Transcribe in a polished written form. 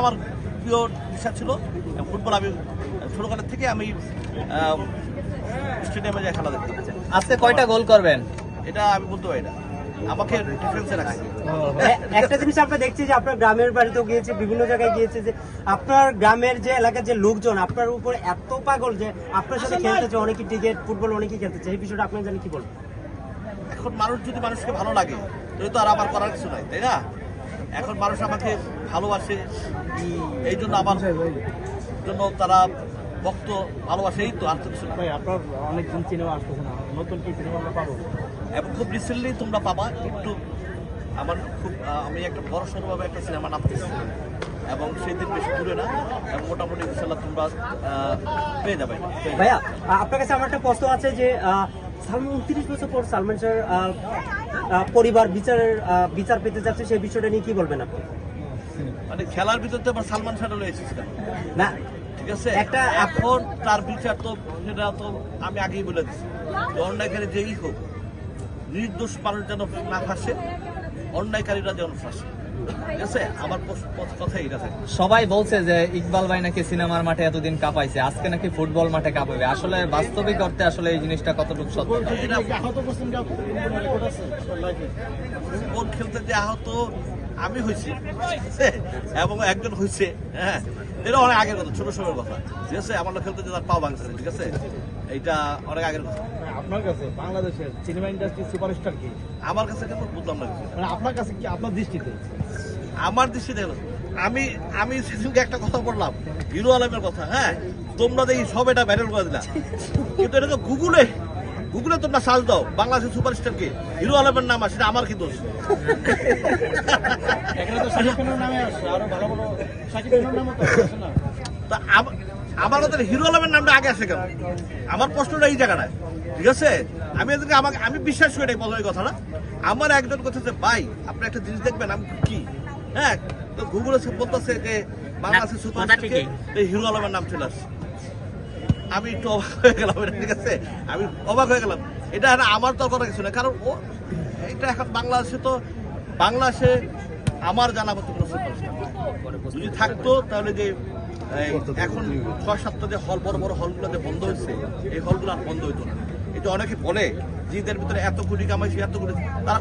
আমার প্রিয় পেশা ছিল। ফুটবল আমি ছোটকালের থেকে আমি স্টেডিয়ামে যাই খেলা দেখতাম। আজকে কয়টা গোল করবেন? এটা আমি বলতে পারি না, আমাকে ডিফেন্সে রাখছি। একটা জিনিস আমরা দেখছি যে আপনার গ্রামের বাড়িতেও গিয়েছে, বিভিন্ন জায়গায় গিয়েছে, যে আপনার গ্রামের যে এলাকার যে লোকজন আপনার উপরে এত পাগল যে আপনার সাথে খেলতে চায়, অনেকে ক্রিকেট ফুটবল অনেকেই খেলতে চায়। এই বিষয়টা আপনার জানি কি বলবেন? এখন মানুষ যদি মানুষকে ভালো লাগে তাহলে তো আর আমার করার কিছু নাই, তাই না? এখন মানুষ আমাকে ভালোবাসে, এই জন্য আমার জন্য তারা ভক্ত ভালোবাসে, এই তো আর তো কিছু না। আপনার অনেকদিন সিনেমা আসতেছে না, নতুন কি সিনেমা আমরা পাবো? এবং খুব রিসেন্টলি তোমরা পাবা একটু আমার খুব আমি একটা বড় সড়োভাবে একটা সিনেমা নামতেছি এবং সেই দিন বেশি দূরে না, এবং মোটামুটি ইনশাল্লাহ তোমরা পেয়ে যাবে। ভাইয়া, আপনার কাছে আমার একটা প্রশ্ন আছে যে সালমান 29 বছর পর সালমান স্যার পরিবার বিচার পেতে যাচ্ছে, সেই বিষয়টা নিয়ে কি বলবেন আপনি? মানে খেলার ভিতর তো আবার সালমান শাহ রয়েছে না, ঠিক আছে, একটা এখন তার বিচার তো সেটা তো আমি আগেই বলে দিচ্ছি, অন্যায়কারী যেই হোক নির্দোষ মানুষ যেন না ফাঁসে, অন্যায়কারীরা যেন ফাঁসে, ঠিক আছে? আমার কথা এটা থাকে। সবাই বলছে যে ইকবাল ভাই নাকি সিনেমার মাঠে এতদিন কাঁপাইছে, আজকে নাকি ফুটবল মাঠে কাঁপাবে। আসলে বাস্তবিক অর্থে আসলে এই জিনিসটা কতটুকু সত্য? ফুটবল খেলতে যে আহত আমি হয়েছি এবং একজন হয়েছে, হ্যাঁ, এটা অনেক আগের কথা, ছোট সময়ের কথা, ঠিক আছে? আমার খেলতে যে তার পাও ভাঙছে, ঠিক আছে, এইটা অনেক আগের কথা। আপনার কাছে বাংলাদেশের সিনেমা ইন্ডাস্ট্রি সুপারস্টার কি? আমার কাছে কেন বুঝলাম না, মানে আপনার কাছে কি, আপনার দৃষ্টিতে? আমার দৃষ্টিতে আমি সেদিনকে একটা কথা বললাম, হিরো আলমের কথা, হ্যাঁ, তোমরা দেখি সব এটা ভাইরাল করে দিলা, কিন্তু এটা তো গুগলে তোমরা সার্চ দাও বাংলাদেশের সুপারস্টার কে, হিরো আলমের নাম আসে, আমার কি দোষ? এখানে তো শাকিব খানের নামে আসছে, আরো ভালো ভালো শাকিব খানের নামও তো আছে না? তা আমার কথা হিরো আলমের নামটা আগে আসে কেন? আমার প্রশ্নটা এই জায়গাটায়, ঠিক আছে? আমি বিশ্বাস করি নাই বলো এই কথাটা। আমার একজন কথা যে ভাই আপনি একটা জিনিস দেখবেন, আমি কি, হ্যাঁ, তো গুগলে বলতেছে যে বাংলাদেশের সুপারস্টার কে, হিরো আলমের নাম চলে আসছে। আমি একটু অবাক হয়ে গেলাম, ঠিক আছে, আমি অবাক হয়ে গেলাম। এটা আমার তো কথা কিছু না, কারণ এটা এখন বাংলাদেশে আমার জানা মতো কোনো সুপারস্টার যদি থাকতো তাহলে যে এখন 6-7টা যে হল, বড় বড় হলগুলো যে বন্ধ হয়েছে, এই হলগুলো আর বন্ধ হইতো না। এটা অনেকে বলে যে এদের ভিতরে এত কোটি কামাইছে, এত কোটি, তারা